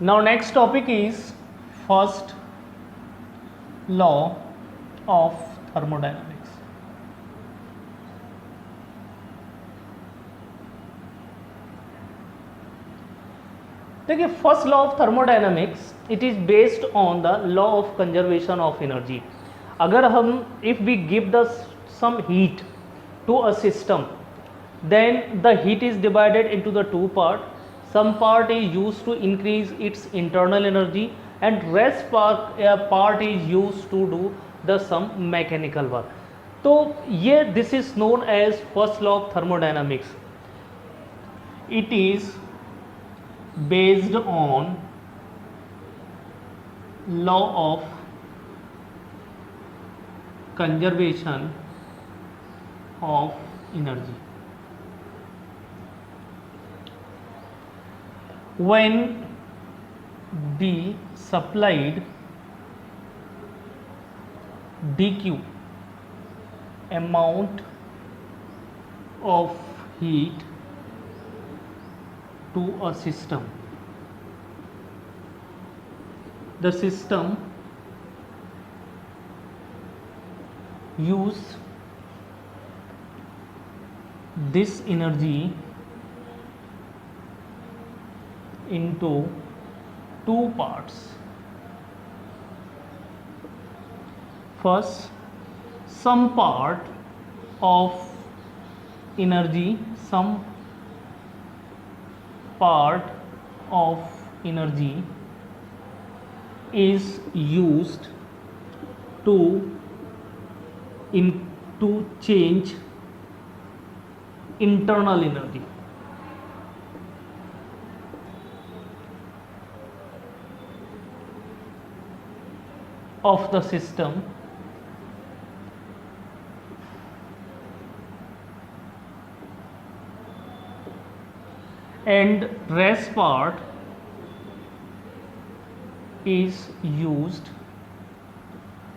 Now next topic is first law of thermodynamics. देखिए first law of thermodynamics it is based on the law of conservation of energy. अगर हम if we give the some heat to a system, then the heat is divided into the two part. Some part is used to increase its internal energy and rest part is used to do the some mechanical work. तो ये this is known as first law of thermodynamics. It is based on law of conservation of energy. When the supplied dq amount of heat to a system, the system use this energy into two parts. First, some part of energy, some part of energy is used to change internal energy. Of the system and rest part is used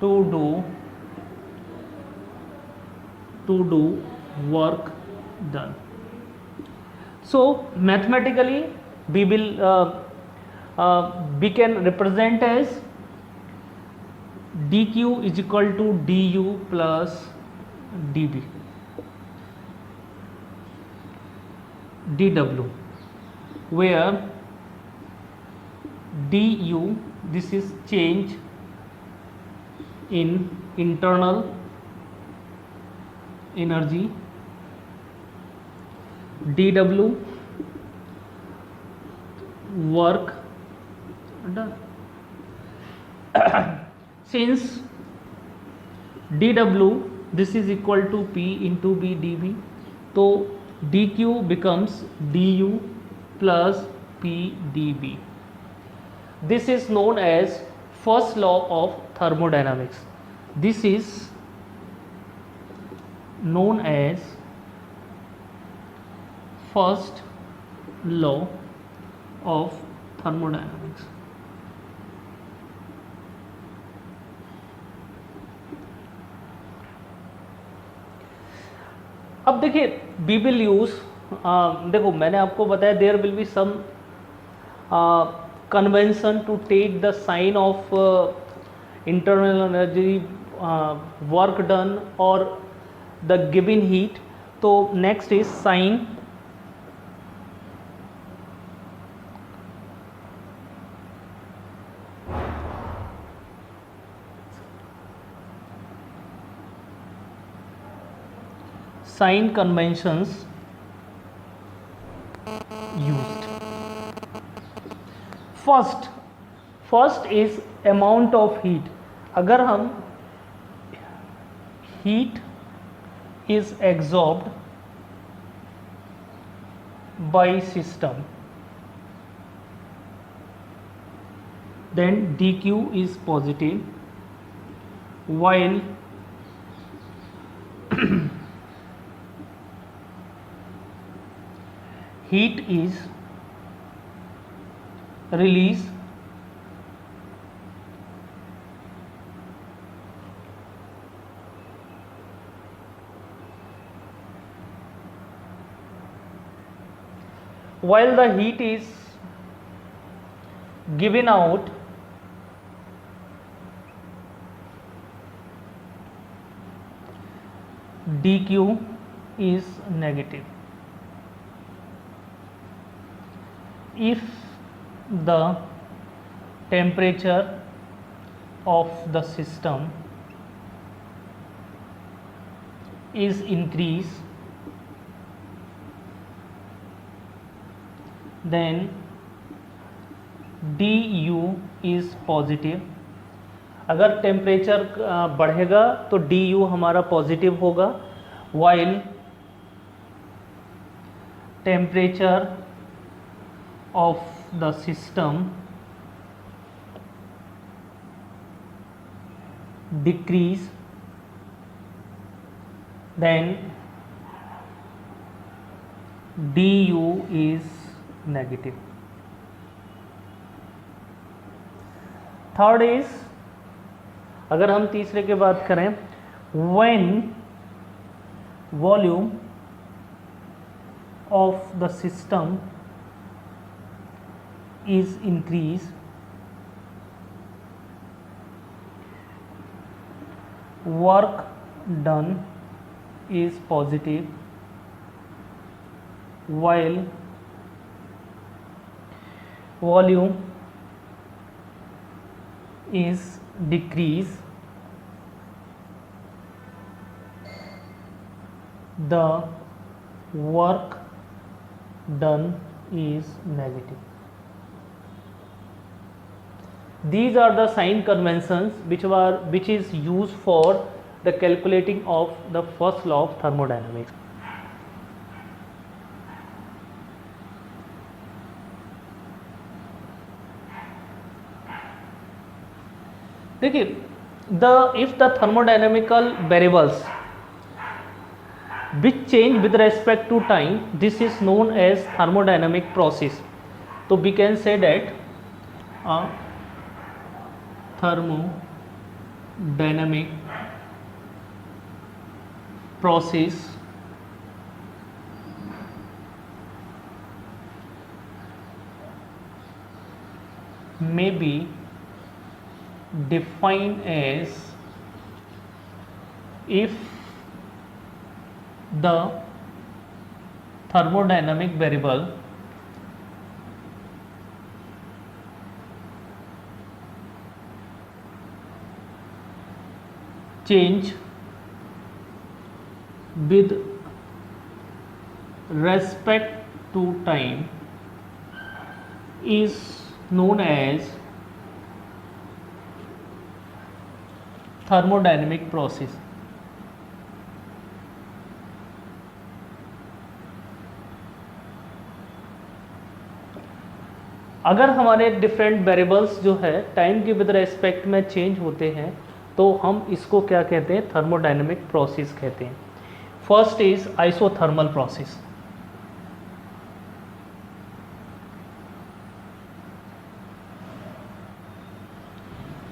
to do work done. So mathematically we can represent as dq is equal to du plus dv dw, where du this is change in internal energy, dw work done. Since dw this is equal to p into b dv, तो dq becomes du plus p dv. This is known as first law of thermodynamics. This is known as first law of thermodynamics. अब देखिए we will use, देखो मैंने आपको बताया there will be some convention to take the sign of internal energy, work done और the given heat. तो next is sign sign conventions used. First is amount of heat. अगर हम heat is absorbed by system, then dq is positive, while heat is released while the heat is given out dq is negative if the temperature of the system is increased, then du is positive. अगर temperature बढ़ेगा तो du हमारा positive होगा, while temperature of the system decrease, then du is negative. Third is, अगर हम तीसरे की बात करें, when volume of the system is increased, work done is positive, while volume is decreased, the work done is negative. These are the sign conventions which is used for the calculating of the first law of thermodynamics. देखिए, if the thermodynamical variables which change with respect to time, this is known as thermodynamic process. So we can say that a thermodynamic process may be defined as if the thermodynamic variable change with respect to time is known as thermodynamic process. अगर हमारे different variables जो है time के with respect में change होते हैं तो हम इसको क्या कहते हैं, थर्मोडायनेमिक प्रोसेस कहते हैं. First is isothermal process.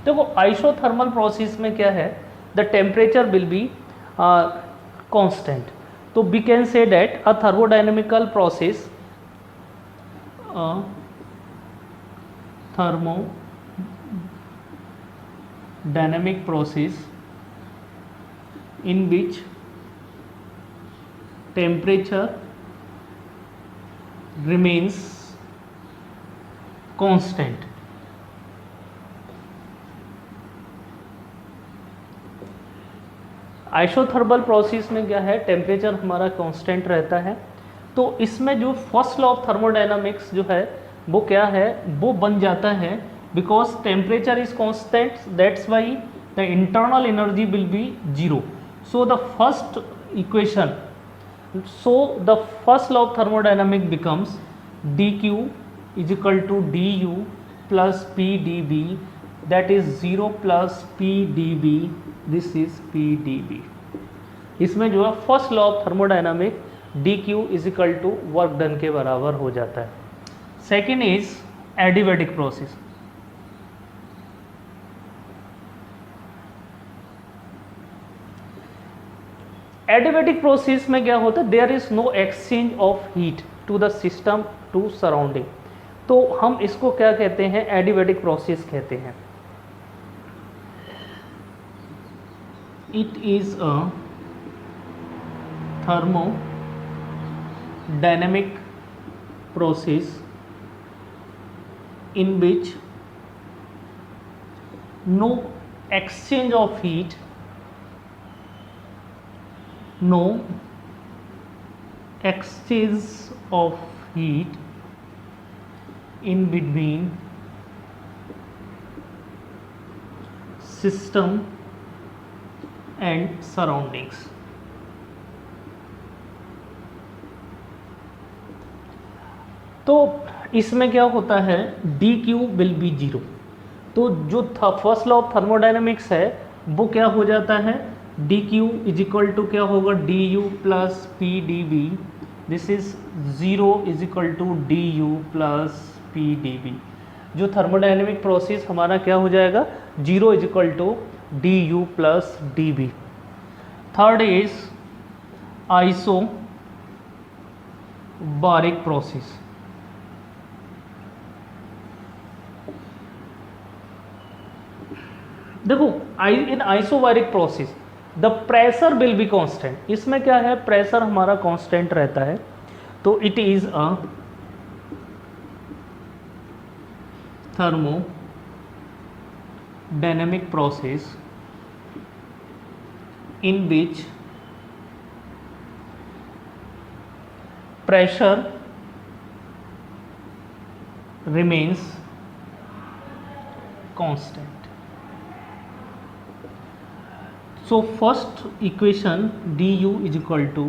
देखो आइसोथर्मल प्रोसेस में क्या है, the temperature will be constant. तो we can say that a thermodynamical process thermodynamic process in which temperature remains constant. Isothermal process में क्या है, टेम्परेचर हमारा कांस्टेंट रहता है. तो इसमें जो फर्स्ट लॉ ऑफ थर्मोडायनामिक्स जो है वो क्या है, वो बन जाता है because temperature is constant, that's why the internal energy will be zero. So the first equation, so the first law of thermodynamic becomes dq is equal to du plus pdv, that is 0 plus pdv, this is pdv. इसमें जो है first law of thermodynamic dq is equal to work done के बराबर हो जाता है. Second is adiabatic process. Adiabatic process में क्या होता है, there is no exchange of heat to the system to surrounding. तो हम इसको क्या कहते हैं, एडियाबैटिक प्रोसेस कहते हैं। It is a thermodynamic process in which no exchange of heat, no exchange of heat in between system and surroundings। तो इसमें क्या होता है, D Q will be zero. तो जो फर्स्ट लॉ ऑफ थर्मोडायनेमिक्स है वो क्या हो जाता है, D Q is equal to क्या होगा, D U plus P D V. This is zero is equal to D U plus P D V. जो थर्मोडायनेमिक प्रोसेस हमारा क्या हो जाएगा, zero is equal to D U plus D V. Third is isobaric process. देखो in isobaric process the pressure will be constant. इसमें क्या है, pressure हमारा कांस्टेंट रहता है। तो it is a thermodynamic process in which pressure remains constant। So first equation du is equal to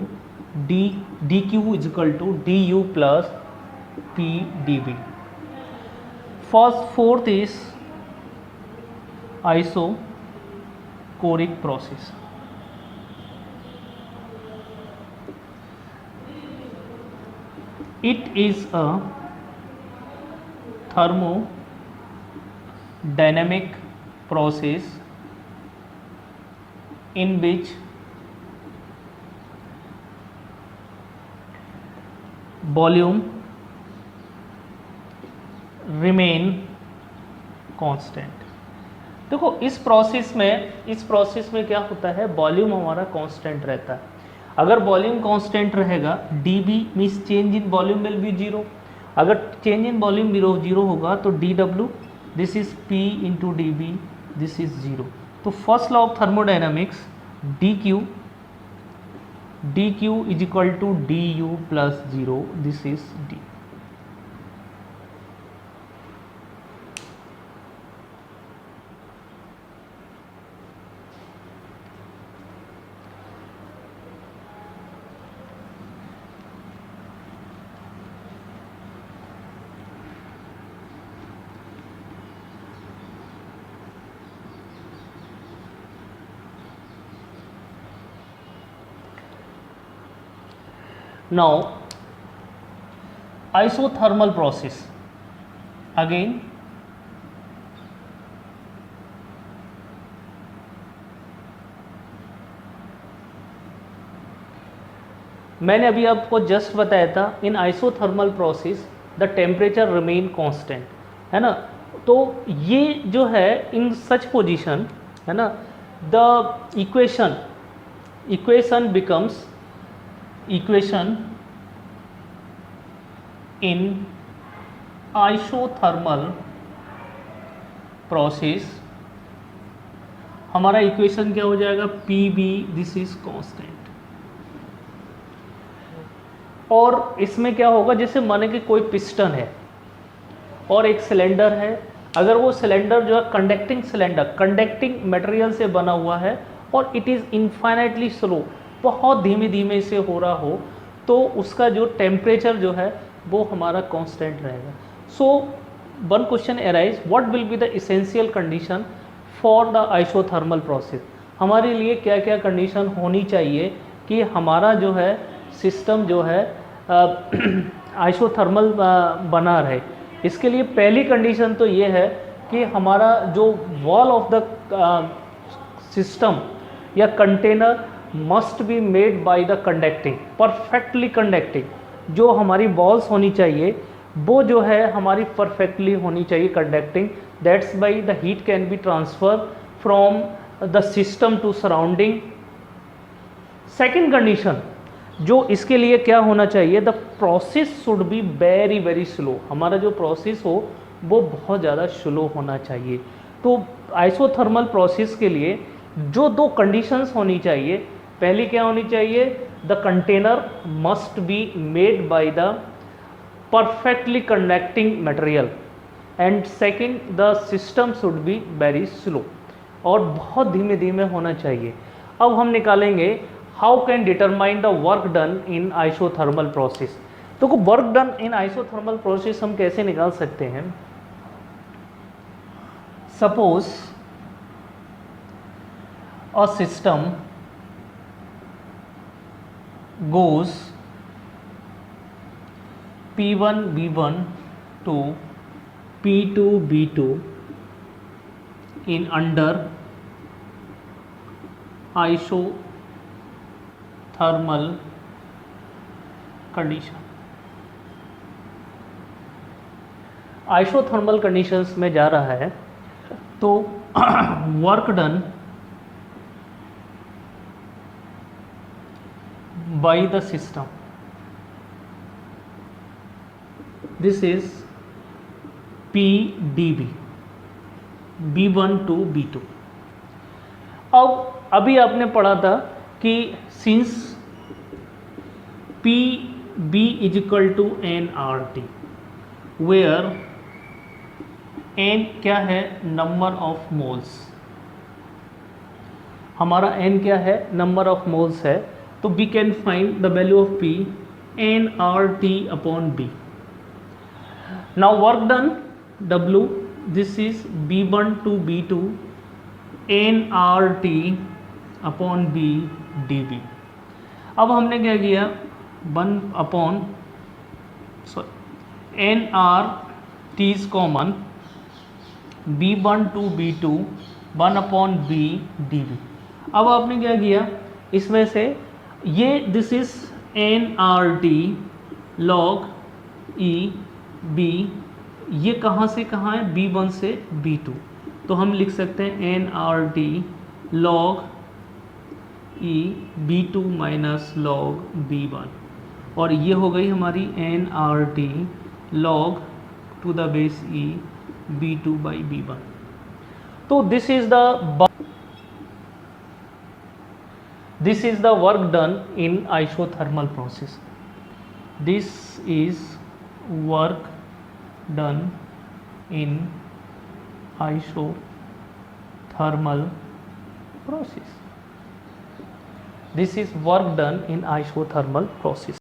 dq is equal to du plus p dv। Fourth is isochoric process। It is a thermodynamic process in which volume remain constant। देखो इस process में क्या होता है, volume हमारा constant रहता है। अगर वॉल्यूम कांस्टेंट रहेगा, D V means change in volume will be zero. अगर चेंज इन वॉल्यूम जीरो होगा तो D W, this is P into D V, this is zero. तो first law of thermodynamics, D Q is equal to D U plus zero, this is D. Now isothermal process, again मैंने अभी आपको just बताया था, in isothermal process the temperature remain constant, है ना। तो ये जो है इन सच पोजीशन, है ना, the equation becomes equation in isothermal process, हमारा इक्वेशन क्या हो जाएगा, P V, this is constant. और इसमें क्या होगा, जैसे माने कि कोई पिस्टन है और एक सिलेंडर है। अगर वो सिलेंडर जो है कंडक्टिंग मटेरियल से बना हुआ है और इट इज़ इनफाइनाइटली स्लो, बहुत धीमे धीमे से हो रहा हो, तो उसका जो टेम्परेचर जो है वो हमारा कांस्टेंट रहेगा। So one question arise, what will be the essential condition for the isothermal process. हमारे लिए क्या क्या कंडीशन होनी चाहिए कि हमारा जो है सिस्टम जो है आइसोथर्मल बना रहे। इसके लिए पहली कंडीशन तो ये है कि हमारा जो वॉल ऑफ द सिस्टम या container must be made by the conducting, perfectly conducting. जो हमारी वॉल्स होनी चाहिए वो जो है हमारी परफेक्टली होनी चाहिए conducting, that's by the heat can be transfer from the system to surrounding. Second condition जो इसके लिए क्या होना चाहिए, the process should be very very slow, हमारा जो प्रोसेस हो वो बहुत ज़्यादा स्लो होना चाहिए। तो आइसोथर्मल प्रोसेस के लिए जो दो कंडीशंस होनी चाहिए, पहली क्या होनी चाहिए, the container must be made by the perfectly conducting material and second the system should be very slow, और बहुत धीमे धीमे होना चाहिए। अब हम निकालेंगे how can determine the work done in isothermal process. तो work done in isothermal process हम कैसे निकाल सकते हैं, suppose a system goes P1 B1 to P2 B2 in under isothermal condition। Isothermal conditions में जा रहा है तो work done by the system, this is PdB, B1 to B2। अब अभी आपने पढ़ा था कि since PB is equal to nRT, where n क्या है, नंबर ऑफ मोल्स, हमारा n क्या है, नंबर ऑफ मोल्स है, तो we can find the value of P nRT upon B। Now work done W, this is B1 to B2 nRT upon B dB। अब हमने क्या किया, 1 upon nRT is common, B1 to B2 1 upon B dB। अब आपने क्या किया, इसमें से ये this is nRT log E B, ये कहाँ से कहाँ है, B1 से B2, तो हम लिख सकते हैं nRT log E B2 minus log B1, और ये हो गई हमारी nRT log to the base E B2 by B1। तो this is the work done in isothermal process, this is work done in isothermal process, this is work done in isothermal process।